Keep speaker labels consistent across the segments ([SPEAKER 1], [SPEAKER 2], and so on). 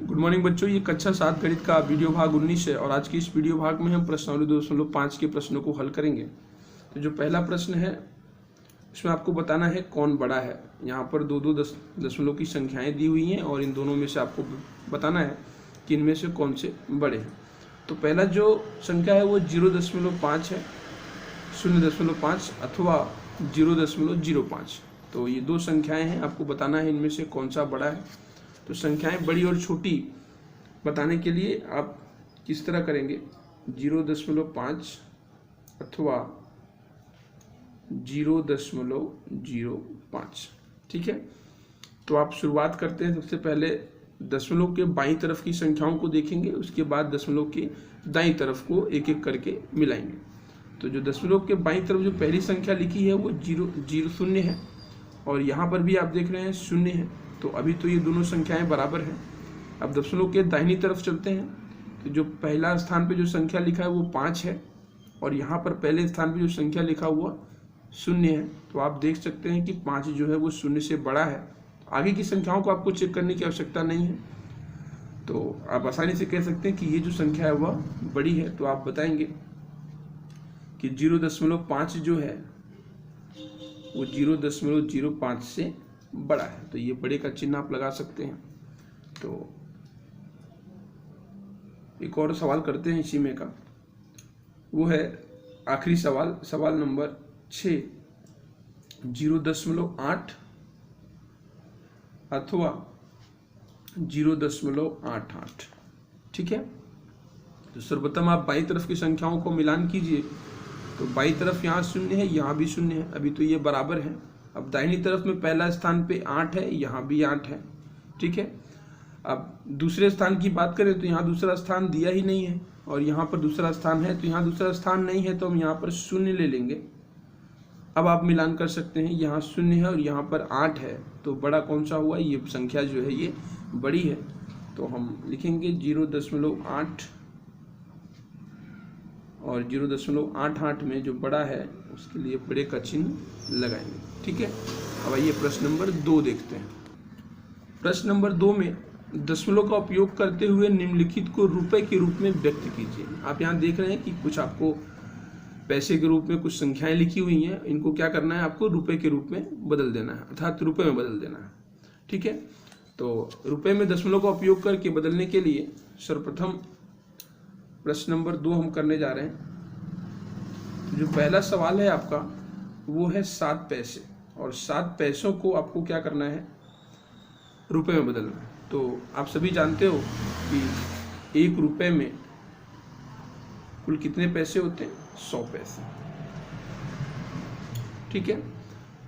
[SPEAKER 1] Good morning बच्चों, ये कक्षा 7 गणित का वीडियो भाग 19 है और आज की इस वीडियो भाग में हम प्रश्नावली 2.5 के प्रश्नों को हल करेंगे। तो जो पहला प्रश्न है इसमें आपको बताना है कौन बड़ा है। यहाँ पर दो दशमलव की संख्याएं दी हुई हैं और इन दोनों में से आपको बताना है कि इनमें से कौन से बड़े हैं। तो पहला जो संख्या है वो 0.5 है, 0.5 अथवा 0.05। तो ये दो संख्याएं हैं, आपको बताना है इनमें से कौन सा बड़ा है। तो संख्याएं बड़ी और छोटी बताने के लिए आप किस तरह करेंगे, 0.5 अथवा 0.05। ठीक है, तो आप शुरुआत करते हैं। सबसे पहले दशमलव के बाईं तरफ की संख्याओं को देखेंगे, उसके बाद दशमलव के दाईं तरफ को एक एक करके मिलाएंगे। तो जो दशमलव के बाईं तरफ जो पहली संख्या लिखी है वो 0 है और यहाँ पर भी आप देख रहे हैं 0 है। तो अभी तो ये दोनों संख्याएं बराबर हैं। अब दशमलव के दाहिनी तरफ चलते हैं। तो जो पहला स्थान पे जो संख्या लिखा है वो 5 है और यहाँ पर पहले स्थान पे जो संख्या लिखा हुआ 0 है। तो आप देख सकते हैं कि 5 जो है वो 0 से बड़ा है। आगे की संख्याओं को आपको चेक करने की आवश्यकता नहीं है, तो आप आसानी से कह सकते हैं कि ये जो संख्या है वह बड़ी है। तो आप बताएंगे कि 0.5 जो है वो 0.05 से बड़ा है। तो ये बड़े का चिन्ह आप लगा सकते हैं। तो एक और सवाल करते हैं इसी में का, वो है आखिरी सवाल, सवाल नंबर 6, 0.8 अथवा 0.88। ठीक है, तो सर्वप्रथम आप बाईं तरफ की संख्याओं को मिलान कीजिए। तो बाईं तरफ यहाँ 0 है, यहाँ भी 0 है, अभी तो ये बराबर है। अब दाहिनी तरफ में पहला स्थान पे 8 है, यहाँ भी 8 है। ठीक है, अब दूसरे स्थान की बात करें तो यहाँ दूसरा स्थान दिया ही नहीं है और यहाँ पर दूसरा स्थान है, तो यहाँ दूसरा स्थान नहीं है तो हम यहाँ पर 0 ले लेंगे। अब आप मिलान कर सकते हैं, यहाँ 0 है और यहाँ पर 8 है, तो बड़ा कौन सा हुआ, ये संख्या जो है ये बड़ी है। तो हम लिखेंगे 0.8 और 0.88 में जो बड़ा है उसके लिए बड़े का चिन्ह लगाएंगे। ठीक है, अब आइए प्रश्न नंबर 2 देखते हैं। प्रश्न नंबर 2 में दशमलव का उपयोग करते हुए निम्नलिखित को रुपए के रूप में व्यक्त कीजिए। आप यहाँ देख रहे हैं कि कुछ आपको पैसे के रूप में कुछ संख्याएं लिखी हुई हैं, इनको क्या करना है, आपको रुपए के रूप में बदल देना है, अर्थात रुपए में बदल देना है। ठीक है, तो रुपए में दशमलव का उपयोग करके बदलने के लिए सर्वप्रथम प्रश्न नंबर 2 हम करने जा रहे हैं। जो पहला सवाल है आपका वो है 7 पैसे और 7 पैसों को आपको क्या करना है, रुपए में बदलना है। तो आप सभी जानते हो कि 1 रुपए में कुल कितने पैसे होते हैं, 100 पैसे। ठीक है,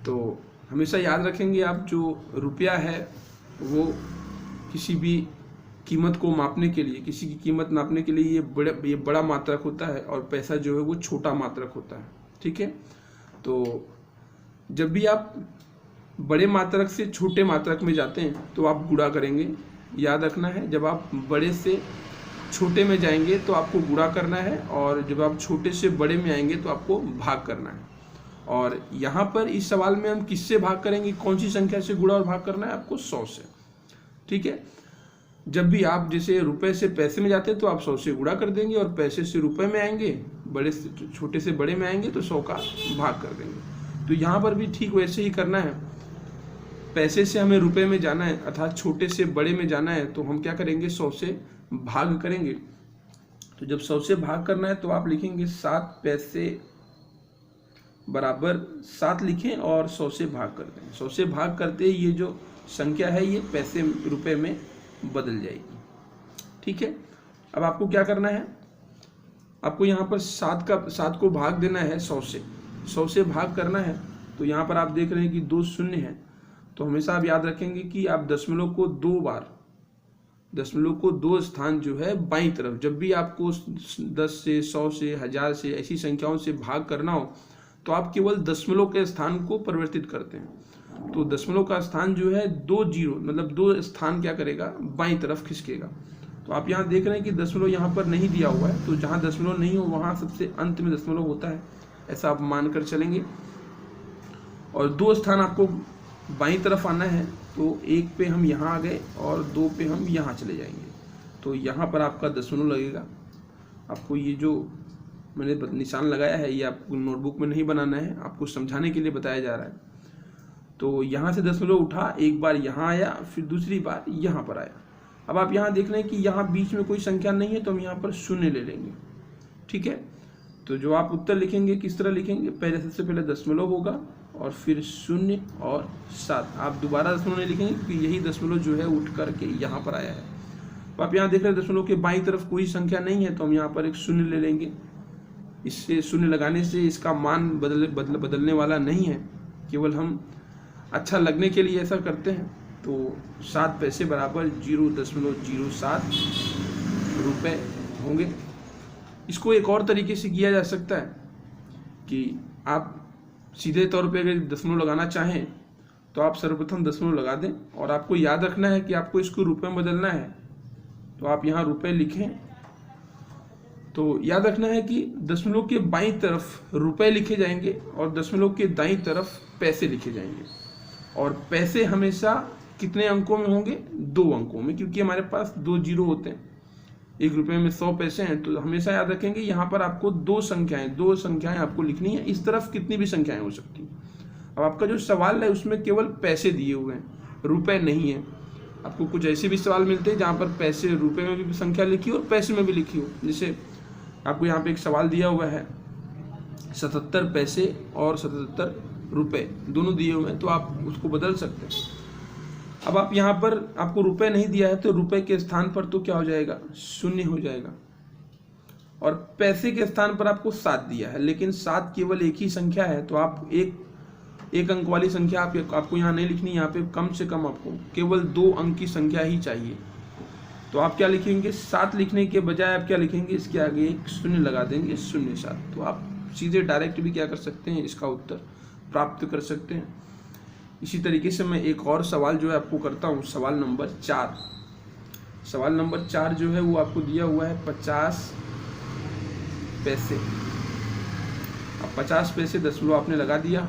[SPEAKER 1] तो हमेशा याद रखेंगे आप, जो रुपया है वो किसी भी कीमत को मापने के लिए, किसी की कीमत नापने के लिए ये बड़ा मात्रक होता है और पैसा जो है वो छोटा मात्रक होता है। ठीक है, तो जब भी आप बड़े मात्रक से छोटे मात्रक में जाते हैं तो आप गुणा करेंगे। याद रखना है, जब आप बड़े से छोटे में जाएंगे तो आपको गुणा करना है और जब आप छोटे से बड़े में आएंगे तो आपको भाग करना है। और यहाँ पर इस सवाल में हम किससे भाग करेंगे, कौन सी संख्या से गुणा और भाग करना है, आपको 100 से। ठीक है, जब भी आप जैसे रुपए से पैसे में जाते हैं तो आप 100 से गुणा कर देंगे और पैसे से रुपए में आएंगे, बड़े से छोटे से बड़े में आएंगे तो 100 का भाग कर देंगे। तो यहाँ पर भी ठीक वैसे ही करना है। पैसे से हमें रुपए में जाना है, अर्थात छोटे से बड़े में जाना है, तो हम क्या करेंगे, 100 से भाग करेंगे। तो जब 100 से भाग करना है तो आप लिखेंगे 7 पैसे बराबर 7 लिखें और 100 से भाग कर दें। 100 से भाग करते ही ये जो संख्या है ये पैसे रुपए में बदल जाएगी। ठीक है, अब आपको क्या करना है, आपको यहाँ पर 7 को भाग देना है 100 से भाग करना है। तो यहाँ पर आप देख रहे हैं कि 2 0 है। तो हमेशा आप याद रखेंगे कि आप दशमलव को 2 स्थान जो है बाईं तरफ, जब भी आपको 10 से 100 से 1000 से ऐसी संख्याओं से भाग करना हो तो आप केवल दशमलव के स्थान को परिवर्तित करते हैं। तो दशमलव का स्थान जो है 2 0, मतलब 2 स्थान क्या करेगा, बाईं तरफ खिसकेगा। तो आप यहाँ देख रहे हैं कि दशमलव यहाँ पर नहीं दिया हुआ है, तो जहाँ दशमलव नहीं हो वहाँ सबसे अंत में दशमलव होता है, ऐसा आप मानकर चलेंगे। और 2 स्थान आपको बाईं तरफ आना है, तो 1 पे हम यहाँ आ गए और 2 पे हम यहाँ चले जाएंगे, तो यहाँ पर आपका दशमलव लगेगा। आपको ये जो मैंने निशान लगाया है ये आपको नोटबुक में नहीं बनाना है, आपको समझाने के लिए बताया जा रहा है। तो यहाँ से दशमलव उठा, एक बार यहाँ आया, फिर दूसरी बार यहाँ पर आया। अब आप यहाँ देख रहे हैं कि यहाँ बीच में कोई संख्या नहीं है, तो हम यहाँ पर शून्य ले लेंगे। ठीक है, तो जो आप उत्तर लिखेंगे किस तरह लिखेंगे, पहले सबसे पहले दशमलव होगा और फिर 0 और 7। आप दोबारा दशमलव नहीं लिखेंगे क्योंकि यही दशमलव जो है उठ करके यहाँ पर आया है। तो आप यहाँ देख रहे हैं दशमलव के बाईं तरफ कोई संख्या नहीं है, तो हम यहाँ पर एक 0 ले लेंगे। इससे 0 लगाने से इसका मान बदलने वाला नहीं है, केवल हम अच्छा लगने के लिए ऐसा करते हैं। तो 7 पैसे बराबर 0.07 रुपये होंगे। इसको एक और तरीके से किया जा सकता है कि आप सीधे तौर पे अगर दशमलव लगाना चाहें तो आप सर्वप्रथम दशमलव लगा दें, और आपको याद रखना है कि आपको इसको रुपये में बदलना है। तो आप यहाँ रुपये लिखें, तो याद रखना है कि दशमलव के बाईं तरफ रुपये लिखे जाएंगे और दशमलव के दाईं तरफ पैसे लिखे जाएंगे। और पैसे हमेशा कितने अंकों में होंगे, 2 अंकों में, क्योंकि हमारे पास 2 जीरो होते हैं। 1 रुपये में 100 पैसे हैं, तो हमेशा याद रखेंगे यहाँ पर आपको 2 संख्याएं आपको लिखनी है। इस तरफ कितनी भी संख्याएं हो सकती हैं। अब आपका जो सवाल है उसमें केवल पैसे दिए हुए हैं, रुपए नहीं है। आपको कुछ ऐसे भी सवाल मिलते हैं जहाँ पर पैसे रुपए में भी संख्या लिखी हो और पैसे में भी लिखी हो। जैसे आपको यहाँ पे एक सवाल दिया हुआ है 77 पैसे और 77 रुपए दोनों दिए हुए हैं, तो आप उसको बदल सकते हैं। अब आप यहाँ पर आपको रुपए नहीं दिया है, तो रुपए के स्थान पर तो क्या हो जाएगा, 0 हो जाएगा। और पैसे के स्थान पर आपको 7 दिया है, लेकिन 7 केवल एक ही संख्या है, तो आप एक अंक वाली संख्या आपको यहाँ नहीं लिखनी। यहाँ पे कम से कम आपको केवल 2 अंक की संख्या ही चाहिए। तो आप क्या लिखेंगे, 7 लिखने के बजाय आप क्या लिखेंगे, इसके आगे एक 0 लगा देंगे, 07। तो आप सीधे डायरेक्ट भी क्या कर सकते हैं, इसका उत्तर प्राप्त कर सकते हैं। इसी तरीके से मैं एक और सवाल जो है आपको करता हूँ, सवाल नंबर 4। सवाल नंबर 4 जो है वो आपको दिया हुआ है 50 पैसे। अब 50 पैसे दशमलव आपने लगा दिया,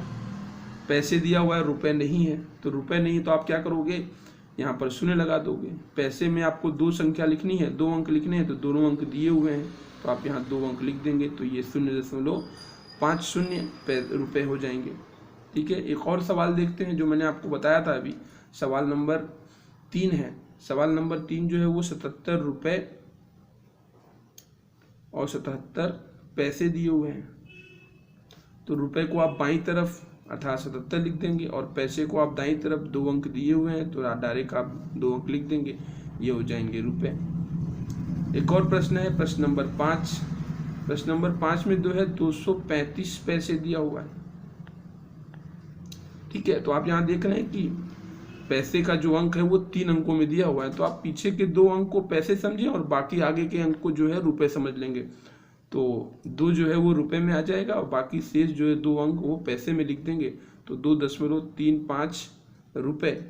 [SPEAKER 1] पैसे दिया हुआ है, रुपए नहीं है। तो रुपए नहीं तो आप क्या करोगे, यहाँ पर 0 लगा दोगे। पैसे में आपको 2 संख्या लिखनी है, 2 अंक लिखने हैं, तो दोनों अंक दिए हुए हैं, तो आप यहाँ 2 अंक लिख देंगे, तो ये 0.50 रुपये हो जाएंगे। ठीक है, एक और सवाल देखते हैं जो मैंने आपको बताया था अभी, सवाल नंबर 3 है। सवाल नंबर 3 जो है वो 77 रुपये और 77 पैसे दिए हुए हैं। तो रुपए को आप बाईं तरफ अर्थात 77 लिख देंगे और पैसे को आप दाईं तरफ 2 अंक दिए हुए हैं, तो डायरेक्ट आप 2 अंक लिख देंगे, ये हो जाएंगे रुपए। एक और प्रश्न है, प्रश्न नंबर 5। प्रश्न नंबर 5 में जो है 235 पैसे दिया हुआ है। ठीक है, तो आप यहाँ देख रहे हैं कि पैसे का जो अंक है वो 3 अंकों में दिया हुआ है, तो आप पीछे के 2 अंक को पैसे समझें और बाकी आगे के अंक को जो है रुपए समझ लेंगे। तो 2 जो है वो रुपए में आ जाएगा और बाकी शेष जो है 2 अंक वो पैसे में लिख देंगे, तो 2.35 रुपए।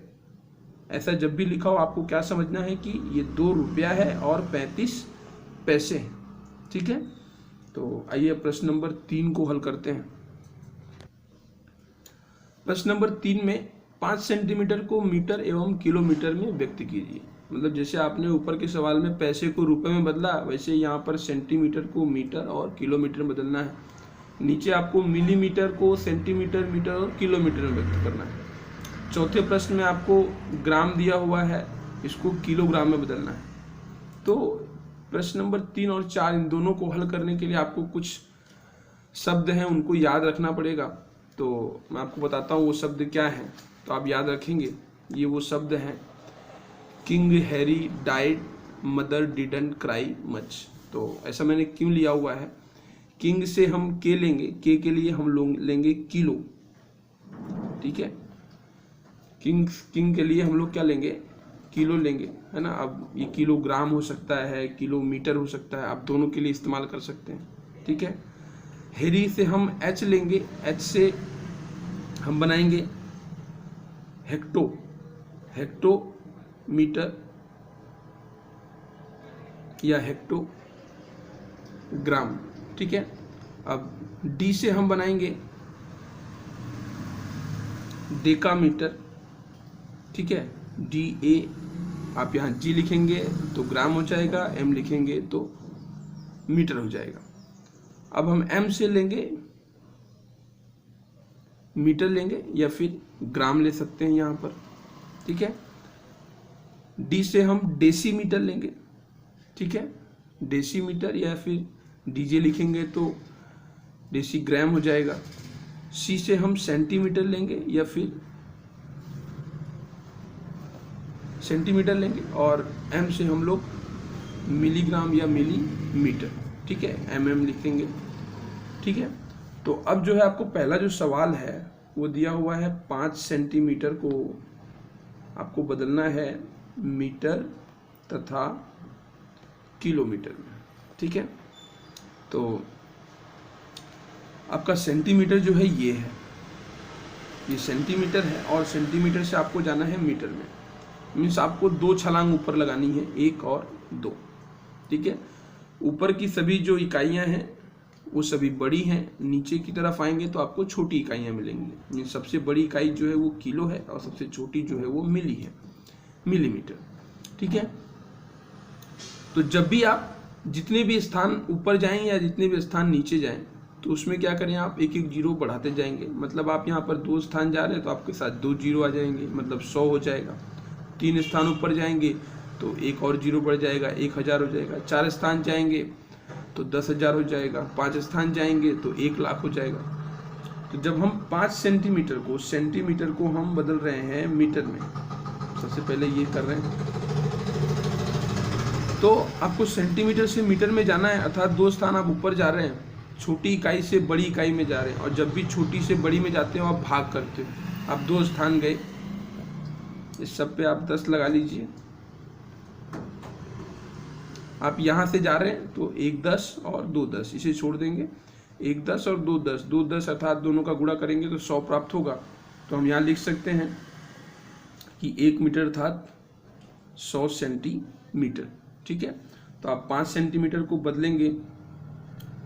[SPEAKER 1] ऐसा जब भी लिखा हो आपको क्या समझना है कि ये 2 रुपया है और 35 पैसे हैं। ठीक है, तो आइए प्रश्न नंबर 3 को हल करते हैं। प्रश्न नंबर 3 में 5 सेंटीमीटर को मीटर एवं किलोमीटर में व्यक्त कीजिए। मतलब जैसे आपने ऊपर के सवाल में पैसे को रुपए में बदला, वैसे यहाँ पर सेंटीमीटर को मीटर और किलोमीटर में बदलना है। नीचे आपको मिलीमीटर को सेंटीमीटर, मीटर और किलोमीटर में व्यक्त करना है। चौथे प्रश्न में आपको ग्राम दिया हुआ है, इसको किलोग्राम में बदलना है। तो प्रश्न नंबर 3 और 4 इन दोनों को हल करने के लिए आपको कुछ शब्द हैं उनको याद रखना पड़ेगा। तो मैं आपको बताता हूँ वो शब्द क्या हैं, तो आप याद रखेंगे। ये वो शब्द हैं, king Harry died, mother didn't cry much. तो ऐसा मैंने क्यों लिया हुआ है, किंग से हम के लेंगे, के लिए हम लोग लेंगे किलो। ठीक है, किंग के लिए हम लोग क्या लेंगे, किलो लेंगे, है ना। अब ये किलोग्राम हो सकता है, किलोमीटर हो सकता है, आप दोनों के लिए इस्तेमाल कर सकते हैं। ठीक है, हैरी से हम एच लेंगे, एच से हम बनाएंगे हेक्टोमीटर या हेक्टोग्राम। ठीक है, अब डी से हम बनाएंगे डेकामीटर। ठीक है। DA आप यहाँ G लिखेंगे तो ग्राम हो जाएगा, M लिखेंगे तो मीटर हो जाएगा। अब हम M से लेंगे मीटर लेंगे या फिर ग्राम ले सकते हैं यहाँ पर, ठीक है। D से हम डेसीमीटर लेंगे, ठीक है, डेसीमीटर या फिर DJ लिखेंगे तो डेसीग्राम हो जाएगा। C से हम सेंटीमीटर लेंगे या फिर सेंटीमीटर लेंगे और M से हम लोग मिलीग्राम या मिलीमीटर, ठीक है, MM लिखेंगे, ठीक है। तो अब जो है आपको पहला जो सवाल है वो दिया हुआ है 5 सेंटीमीटर को आपको बदलना है मीटर तथा किलोमीटर में, ठीक है। तो आपका सेंटीमीटर जो है ये सेंटीमीटर है और सेंटीमीटर से आपको जाना है मीटर में। मीन्स आपको 2 छलांग ऊपर लगानी है, 1 और 2, ठीक है। ऊपर की सभी जो इकाइयां हैं वो सभी बड़ी हैं, नीचे की तरफ आएंगे तो आपको छोटी इकाइयां मिलेंगी। सबसे बड़ी इकाई जो है वो किलो है और सबसे छोटी जो है वो मिली है, मिलीमीटर, ठीक है। तो जब भी आप जितने भी स्थान ऊपर जाएं या जितने भी स्थान नीचे जाएं तो उसमें क्या करें, आप एक एक जीरो बढ़ाते जाएंगे। मतलब आप यहाँ पर 2 स्थान जा रहे हैं तो आपके साथ 2 जीरो आ जाएंगे, मतलब 100 हो जाएगा। 3 स्थान ऊपर जाएंगे तो एक और जीरो बढ़ जाएगा, 1000 हो जाएगा। 4 स्थान जाएंगे तो 10,000 हो जाएगा। 5 स्थान जाएंगे तो 1 लाख हो जाएगा। तो जब हम 5 सेंटीमीटर को हम बदल रहे हैं मीटर में, सबसे पहले ये कर रहे हैं तो आपको सेंटीमीटर से मीटर में जाना है, अर्थात 2 स्थान आप ऊपर जा रहे हैं, छोटी इकाई से बड़ी इकाई में जा रहे हैं। और जब भी छोटी से बड़ी में जाते हो आप भाग करते हो। आप 2 स्थान गए, इस सब पे आप 10 लगा लीजिए। आप यहाँ से जा रहे हैं तो 1 10 और 2 10, इसे छोड़ देंगे। 1 10 और 2 10, 2 10 अर्थात दोनों का गुणा करेंगे तो 100 प्राप्त होगा। तो हम यहाँ लिख सकते हैं कि 1 मीटर अर्थात 100 सेंटीमीटर, ठीक है। तो आप 5 सेंटीमीटर को बदलेंगे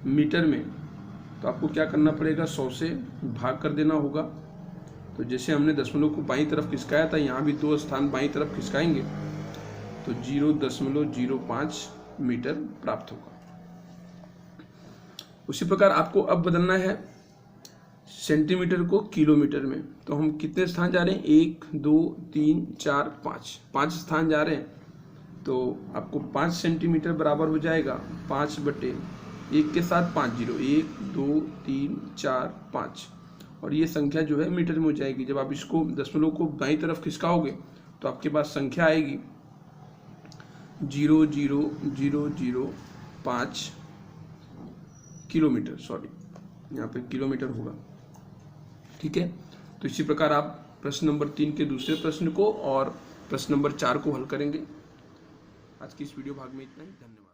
[SPEAKER 1] मीटर में तो आपको क्या करना पड़ेगा, 100 से भाग कर देना होगा। तो जैसे हमने दशमलव को बाईं तरफ खिसकाया था, यहाँ भी 2 स्थान बाईं तरफ खिसकाएंगे तो 0.05 मीटर प्राप्त होगा। उसी प्रकार आपको अब बदलना है सेंटीमीटर को किलोमीटर में। तो हम कितने स्थान जा रहे हैं, 1 2 3 4 5 स्थान जा रहे हैं। तो आपको 5 सेंटीमीटर बराबर हो जाएगा 5/1 के साथ 5 जीरो, 1 2 3 4 5, और ये संख्या जो है मीटर में हो जाएगी। जब आप इसको दशमलव को दाईं तरफ खिसकाओगे तो आपके पास संख्या आएगी 0.0005 किलोमीटर, सॉरी यहाँ पे किलोमीटर होगा, ठीक है। तो इसी प्रकार आप प्रश्न नंबर 3 के दूसरे प्रश्न को और प्रश्न नंबर 4 को हल करेंगे। आज की इस वीडियो भाग में इतना ही, धन्यवाद।